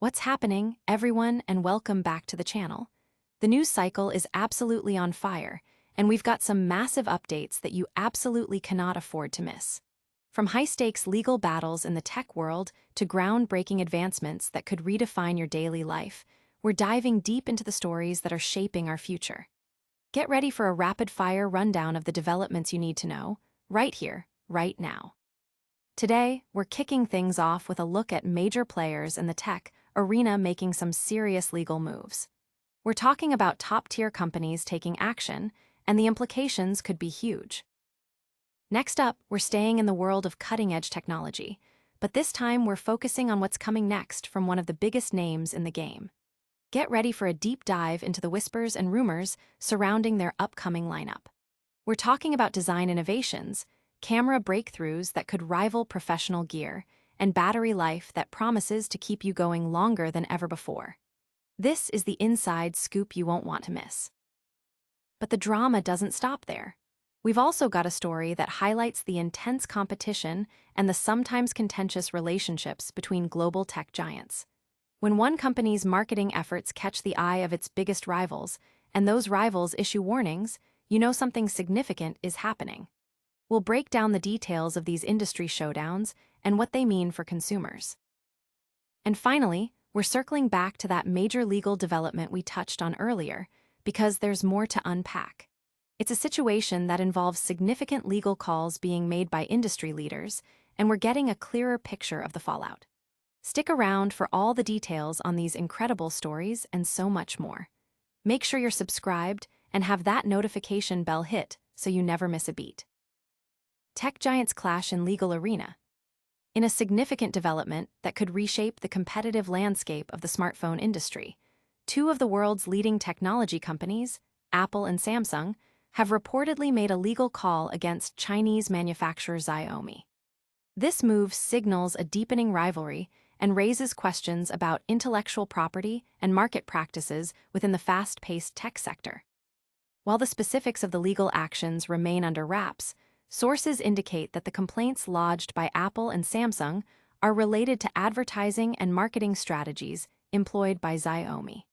What's happening, everyone, and welcome back to the channel. The news cycle is absolutely on fire, and we've got some massive updates that you absolutely cannot afford to miss. From high-stakes legal battles in the tech world to groundbreaking advancements that could redefine your daily life, we're diving deep into the stories that are shaping our future. Get ready for a rapid-fire rundown of the developments you need to know, right here, right now. Today, we're kicking things off with a look at major players in the tech arena making some serious legal moves. We're talking about top-tier companies taking action, and the implications could be huge. Next up, we're staying in the world of cutting-edge technology, but this time we're focusing on what's coming next from one of the biggest names in the game. Get ready for a deep dive into the whispers and rumors surrounding their upcoming lineup. We're talking about design innovations, camera breakthroughs that could rival professional gear, and battery life that promises to keep you going longer than ever before. This is the inside scoop you won't want to miss. But the drama doesn't stop there. We've also got a story that highlights the intense competition and the sometimes contentious relationships between global tech giants. When one company's marketing efforts catch the eye of its biggest rivals, and those rivals issue warnings, you know something significant is happening. We'll break down the details of these industry showdowns and what they mean for consumers. And finally, we're circling back to that major legal development we touched on earlier, because there's more to unpack. It's a situation that involves significant legal calls being made by industry leaders, and we're getting a clearer picture of the fallout. Stick around for all the details on these incredible stories and so much more. Make sure you're subscribed and have that notification bell hit so you never miss a beat. Tech giants clash in legal arena. In a significant development that could reshape the competitive landscape of the smartphone industry, two of the world's leading technology companies, Apple and Samsung, have reportedly made a legal call against Chinese manufacturer Xiaomi. This move signals a deepening rivalry and raises questions about intellectual property and market practices within the fast-paced tech sector. While the specifics of the legal actions remain under wraps, sources indicate that the complaints lodged by Apple and Samsung are related to advertising and marketing strategies employed by Xiaomi.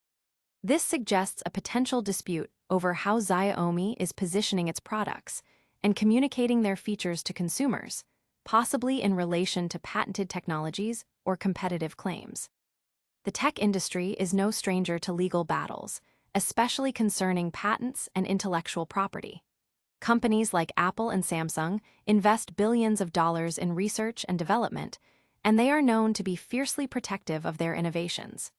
This suggests a potential dispute over how Xiaomi is positioning its products and communicating their features to consumers, possibly in relation to patented technologies or competitive claims. The tech industry is no stranger to legal battles, especially concerning patents and intellectual property. Companies like Apple and Samsung invest billions of dollars in research and development, and they are known to be fiercely protective of their innovations.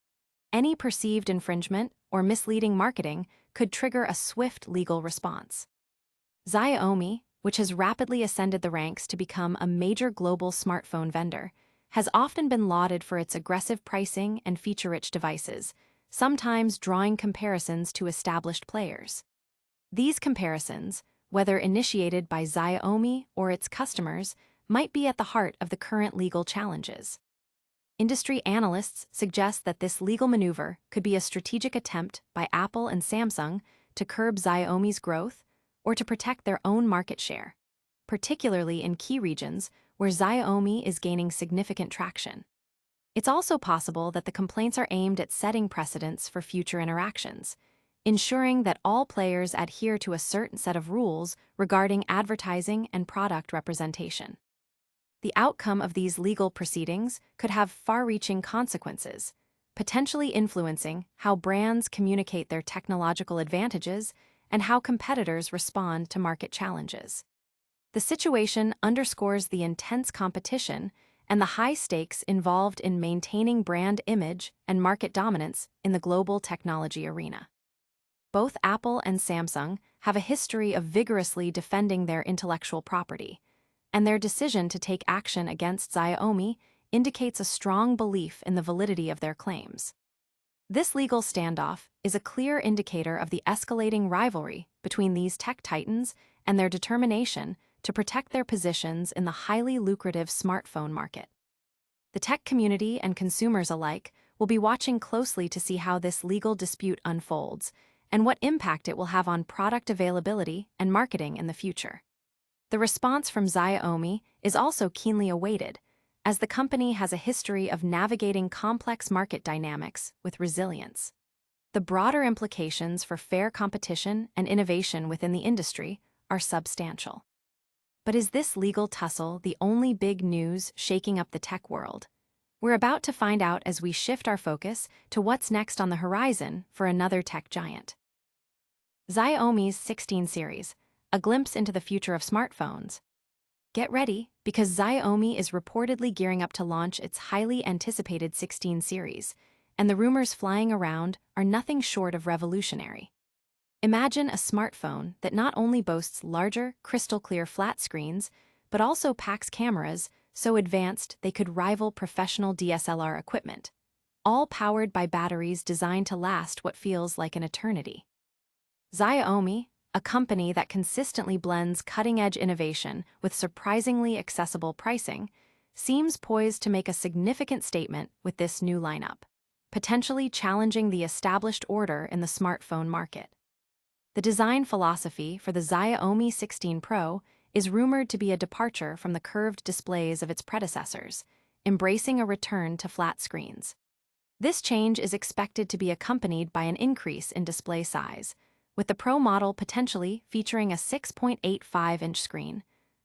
Any perceived infringement or misleading marketing could trigger a swift legal response. Xiaomi, which has rapidly ascended the ranks to become a major global smartphone vendor, has often been lauded for its aggressive pricing and feature-rich devices, sometimes drawing comparisons to established players. These comparisons, whether initiated by Xiaomi or its customers, might be at the heart of the current legal challenges. Industry analysts suggest that this legal maneuver could be a strategic attempt by Apple and Samsung to curb Xiaomi's growth or to protect their own market share, particularly in key regions where Xiaomi is gaining significant traction. It's also possible that the complaints are aimed at setting precedents for future interactions, ensuring that all players adhere to a certain set of rules regarding advertising and product representation. The outcome of these legal proceedings could have far-reaching consequences, potentially influencing how brands communicate their technological advantages and how competitors respond to market challenges. The situation underscores the intense competition and the high stakes involved in maintaining brand image and market dominance in the global technology arena. Both Apple and Samsung have a history of vigorously defending their intellectual property, and their decision to take action against Xiaomi indicates a strong belief in the validity of their claims. This legal standoff is a clear indicator of the escalating rivalry between these tech titans and their determination to protect their positions in the highly lucrative smartphone market. The tech community and consumers alike will be watching closely to see how this legal dispute unfolds and what impact it will have on product availability and marketing in the future. The response from Xiaomi is also keenly awaited, as the company has a history of navigating complex market dynamics with resilience. The broader implications for fair competition and innovation within the industry are substantial. But is this legal tussle the only big news shaking up the tech world? We're about to find out as we shift our focus to what's next on the horizon for another tech giant. Xiaomi's 16 series, a glimpse into the future of smartphones. Get ready, because Xiaomi is reportedly gearing up to launch its highly anticipated 16 series, and the rumors flying around are nothing short of revolutionary. Imagine a smartphone that not only boasts larger, crystal-clear flat screens, but also packs cameras so advanced they could rival professional DSLR equipment, all powered by batteries designed to last what feels like an eternity. Xiaomi, a company that consistently blends cutting-edge innovation with surprisingly accessible pricing, seems poised to make a significant statement with this new lineup, potentially challenging the established order in the smartphone market. The design philosophy for the Xiaomi 16 Pro is rumored to be a departure from the curved displays of its predecessors, embracing a return to flat screens. This change is expected to be accompanied by an increase in display size, with the Pro model potentially featuring a 6.85-inch screen,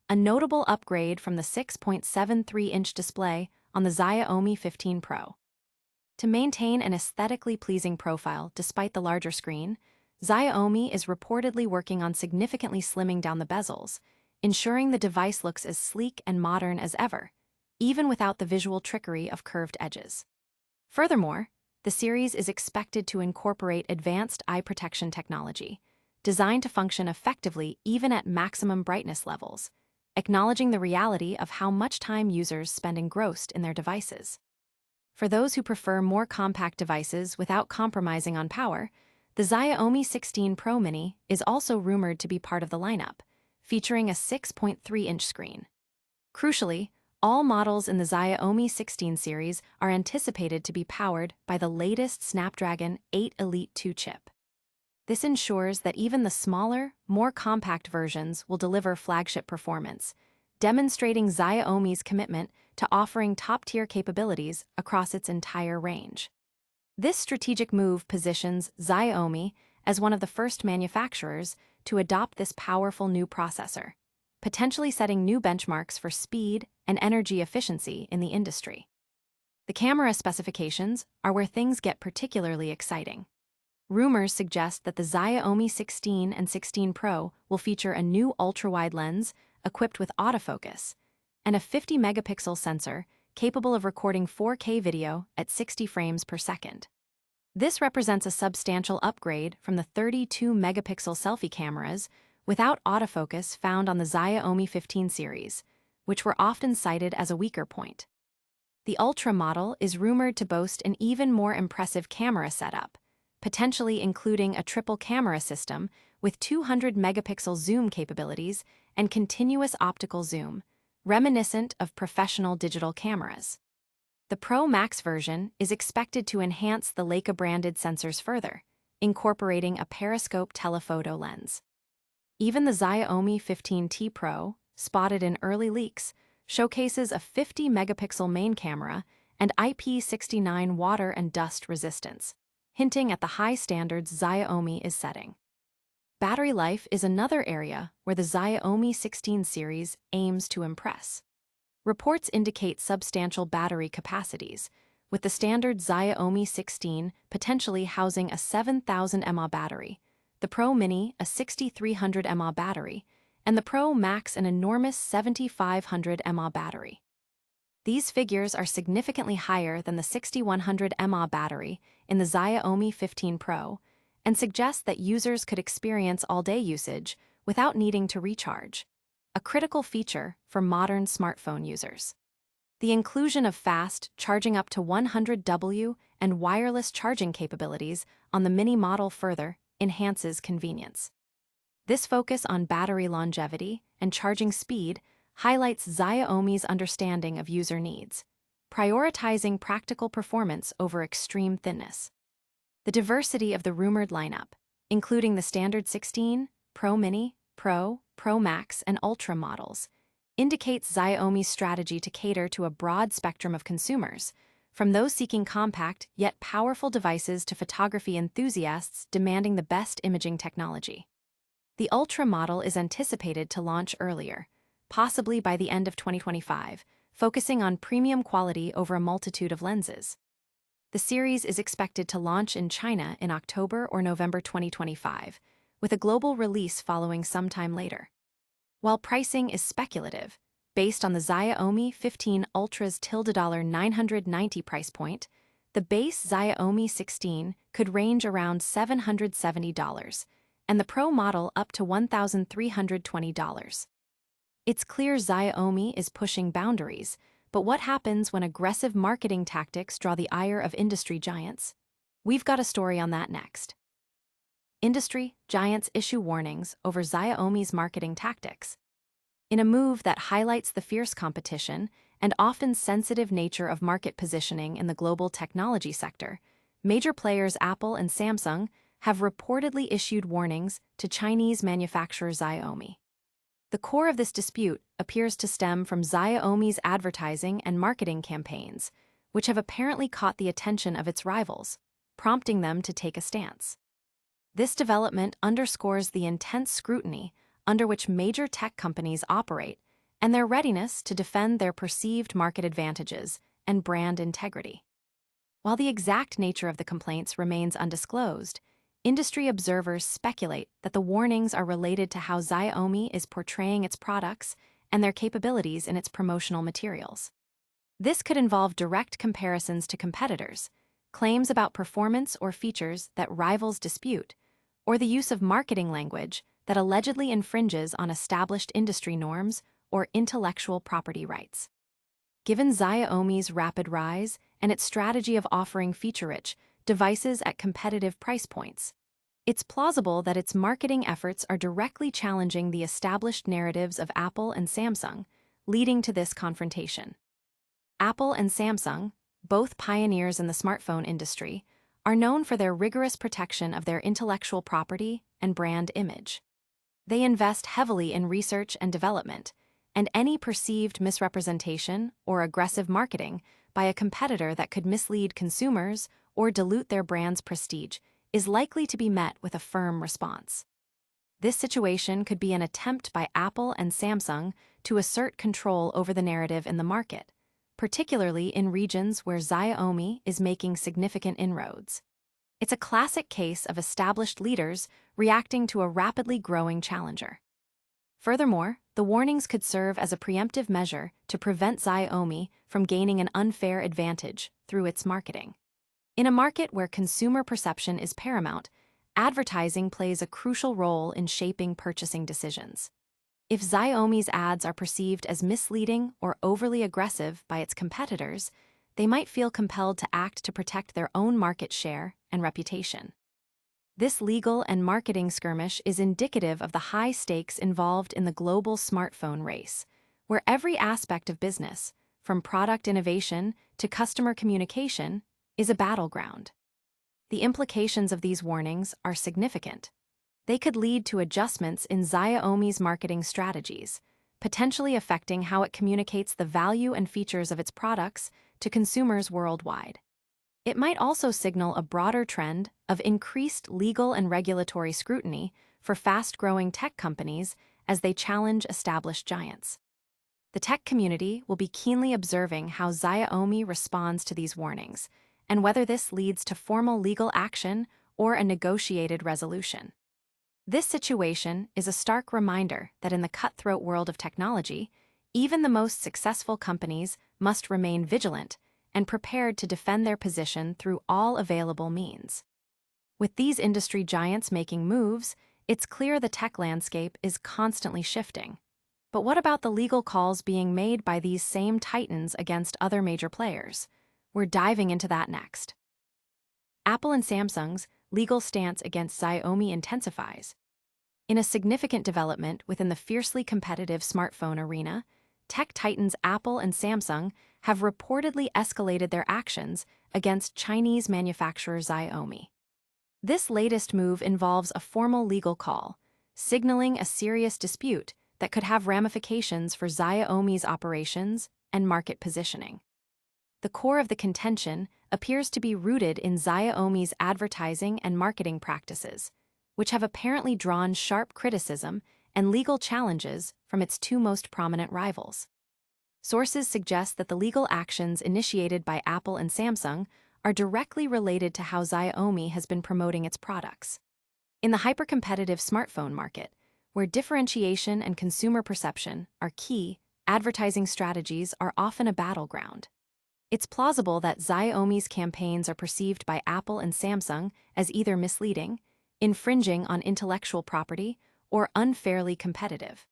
a notable upgrade from the 6.73-inch display on the Xiaomi 15 Pro. To maintain an aesthetically pleasing profile despite the larger screen, Xiaomi is reportedly working on significantly slimming down the bezels, ensuring the device looks as sleek and modern as ever, even without the visual trickery of curved edges. Furthermore, the series is expected to incorporate advanced eye protection technology, designed to function effectively even at maximum brightness levels, acknowledging the reality of how much time users spend engrossed in their devices. For those who prefer more compact devices without compromising on power, the Xiaomi 16 Pro Mini is also rumored to be part of the lineup, featuring a 6.3-inch screen. Crucially, all models in the Xiaomi 16 series are anticipated to be powered by the latest Snapdragon 8 Elite 2 chip. This ensures that even the smaller, more compact versions will deliver flagship performance, demonstrating Xiaomi's commitment to offering top-tier capabilities across its entire range. This strategic move positions Xiaomi as one of the first manufacturers to adopt this powerful new processor, potentially setting new benchmarks for speed and energy efficiency in the industry. The camera specifications are where things get particularly exciting. Rumors suggest that the Xiaomi 16 and 16 Pro will feature a new ultra-wide lens equipped with autofocus and a 50-megapixel sensor capable of recording 4K video at 60 frames per second. This represents a substantial upgrade from the 32-megapixel selfie cameras without autofocus found on the Xiaomi 15 series, which were often cited as a weaker point. The Ultra model is rumored to boast an even more impressive camera setup, potentially including a triple camera system with 200-megapixel zoom capabilities and continuous optical zoom, reminiscent of professional digital cameras. The Pro Max version is expected to enhance the Leica-branded sensors further, incorporating a periscope telephoto lens. Even the Xiaomi 15T Pro, spotted in early leaks, showcases a 50-megapixel main camera and IP69 water and dust resistance, hinting at the high standards Xiaomi is setting. Battery life is another area where the Xiaomi 16 series aims to impress. Reports indicate substantial battery capacities, with the standard Xiaomi 16 potentially housing a 7,000 mAh battery, the Pro Mini a 6,300 mAh battery, and the Pro Max an enormous 7,500 mAh battery. These figures are significantly higher than the 6,100 mAh battery in the Xiaomi 15 Pro and suggest that users could experience all-day usage without needing to recharge, a critical feature for modern smartphone users. The inclusion of fast charging up to 100W and wireless charging capabilities on the Mini model further enhances convenience. This focus on battery longevity and charging speed highlights Xiaomi's understanding of user needs, prioritizing practical performance over extreme thinness. The diversity of the rumored lineup, including the standard 16, Pro Mini, Pro, Pro Max, and Ultra models, indicates Xiaomi's strategy to cater to a broad spectrum of consumers, from those seeking compact yet powerful devices to photography enthusiasts demanding the best imaging technology. The Ultra model is anticipated to launch earlier, possibly by the end of 2025, focusing on premium quality over a multitude of lenses. The series is expected to launch in China in October or November 2025, with a global release following sometime later. While pricing is speculative, based on the Xiaomi 15 Ultra's $990 price point, the base Xiaomi 16 could range around $770, and the Pro model up to $1,320. It's clear Xiaomi is pushing boundaries, but what happens when aggressive marketing tactics draw the ire of industry giants? We've got a story on that next. Industry giants issue warnings over Xiaomi's marketing tactics. In a move that highlights the fierce competition and often sensitive nature of market positioning in the global technology sector, major players Apple and Samsung have reportedly issued warnings to Chinese manufacturer Xiaomi. The core of this dispute appears to stem from Xiaomi's advertising and marketing campaigns, which have apparently caught the attention of its rivals, prompting them to take a stance. This development underscores the intense scrutiny under which major tech companies operate and their readiness to defend their perceived market advantages and brand integrity. While the exact nature of the complaints remains undisclosed, industry observers speculate that the warnings are related to how Xiaomi is portraying its products and their capabilities in its promotional materials. This could involve direct comparisons to competitors, claims about performance or features that rivals dispute, or the use of marketing language that allegedly infringes on established industry norms or intellectual property rights. Given Xiaomi's rapid rise and its strategy of offering feature-rich devices at competitive price points, it's plausible that its marketing efforts are directly challenging the established narratives of Apple and Samsung, leading to this confrontation. Apple and Samsung, both pioneers in the smartphone industry, are known for their rigorous protection of their intellectual property and brand image. They invest heavily in research and development, and any perceived misrepresentation or aggressive marketing by a competitor that could mislead consumers or dilute their brand's prestige is likely to be met with a firm response. This situation could be an attempt by Apple and Samsung to assert control over the narrative in the market, particularly in regions where Xiaomi is making significant inroads. It's a classic case of established leaders reacting to a rapidly growing challenger. Furthermore, the warnings could serve as a preemptive measure to prevent Xiaomi from gaining an unfair advantage through its marketing. In a market where consumer perception is paramount, advertising plays a crucial role in shaping purchasing decisions. If Xiaomi's ads are perceived as misleading or overly aggressive by its competitors, they might feel compelled to act to protect their own market share and reputation. This legal and marketing skirmish is indicative of the high stakes involved in the global smartphone race, where every aspect of business, from product innovation to customer communication, is a battleground. The implications of these warnings are significant. They could lead to adjustments in Xiaomi's marketing strategies, potentially affecting how it communicates the value and features of its products to consumers worldwide. It might also signal a broader trend of increased legal and regulatory scrutiny for fast-growing tech companies as they challenge established giants. The tech community will be keenly observing how Xiaomi responds to these warnings, and whether this leads to formal legal action or a negotiated resolution. This situation is a stark reminder that in the cutthroat world of technology, even the most successful companies must remain vigilant and prepared to defend their position through all available means. With these industry giants making moves, it's clear the tech landscape is constantly shifting. But what about the legal calls being made by these same titans against other major players? We're diving into that next. Apple and Samsung's legal stance against Xiaomi intensifies. In a significant development within the fiercely competitive smartphone arena, tech titans Apple and Samsung have reportedly escalated their actions against Chinese manufacturer Xiaomi. This latest move involves a formal legal call, signaling a serious dispute that could have ramifications for Xiaomi's operations and market positioning. The core of the contention appears to be rooted in Xiaomi's advertising and marketing practices, which have apparently drawn sharp criticism and legal challenges from its two most prominent rivals. Sources suggest that the legal actions initiated by Apple and Samsung are directly related to how Xiaomi has been promoting its products. In the hyper-competitive smartphone market, where differentiation and consumer perception are key, advertising strategies are often a battleground. It's plausible that Xiaomi's campaigns are perceived by Apple and Samsung as either misleading, infringing on intellectual property, or unfairly competitive.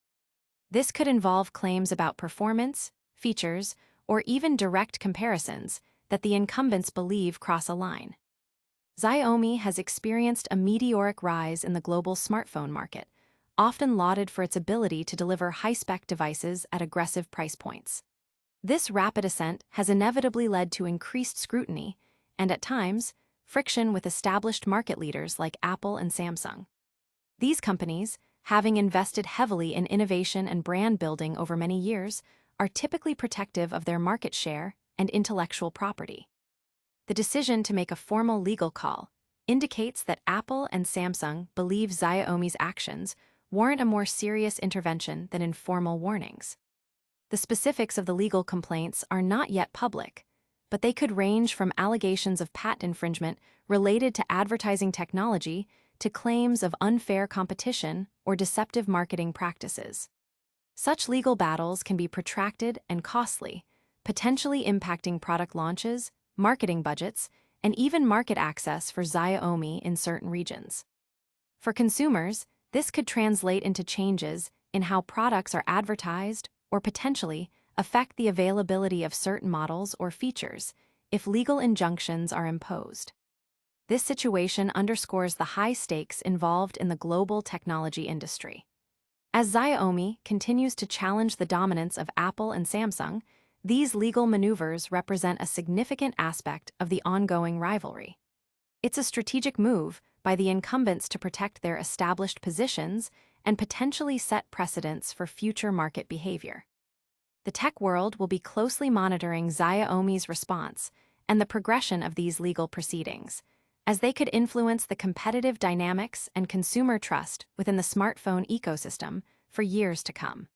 This could involve claims about performance, features, or even direct comparisons that the incumbents believe cross a line. Xiaomi has experienced a meteoric rise in the global smartphone market, often lauded for its ability to deliver high-spec devices at aggressive price points. This rapid ascent has inevitably led to increased scrutiny and, at times, friction with established market leaders like Apple and Samsung. These companies, having invested heavily in innovation and brand building over many years, are typically protective of their market share and intellectual property. The decision to make a formal legal call indicates that Apple and Samsung believe Xiaomi's actions warrant a more serious intervention than informal warnings. The specifics of the legal complaints are not yet public, but they could range from allegations of patent infringement related to advertising technology to claims of unfair competition or deceptive marketing practices. Such legal battles can be protracted and costly, potentially impacting product launches, marketing budgets, and even market access for Xiaomi in certain regions. For consumers, this could translate into changes in how products are advertised or potentially affect the availability of certain models or features if legal injunctions are imposed. This situation underscores the high stakes involved in the global technology industry. As Xiaomi continues to challenge the dominance of Apple and Samsung, these legal maneuvers represent a significant aspect of the ongoing rivalry. It's a strategic move by the incumbents to protect their established positions and potentially set precedents for future market behavior. The tech world will be closely monitoring Xiaomi's response and the progression of these legal proceedings, as they could influence the competitive dynamics and consumer trust within the smartphone ecosystem for years to come.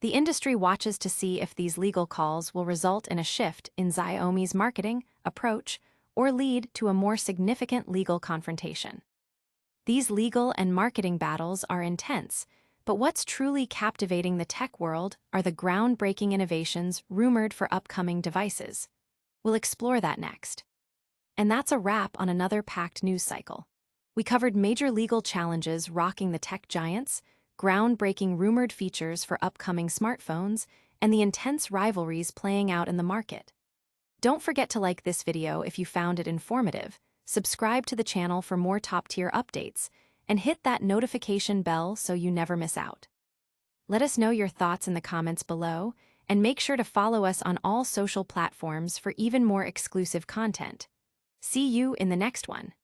The industry watches to see if these legal calls will result in a shift in Xiaomi's marketing approach or lead to a more significant legal confrontation. These legal and marketing battles are intense, but what's truly captivating the tech world are the groundbreaking innovations rumored for upcoming devices. We'll explore that next. And that's a wrap on another packed news cycle. We covered major legal challenges rocking the tech giants, groundbreaking rumored features for upcoming smartphones, and the intense rivalries playing out in the market. Don't forget to like this video if you found it informative, subscribe to the channel for more top-tier updates, and hit that notification bell so you never miss out. Let us know your thoughts in the comments below, and make sure to follow us on all social platforms for even more exclusive content. See you in the next one.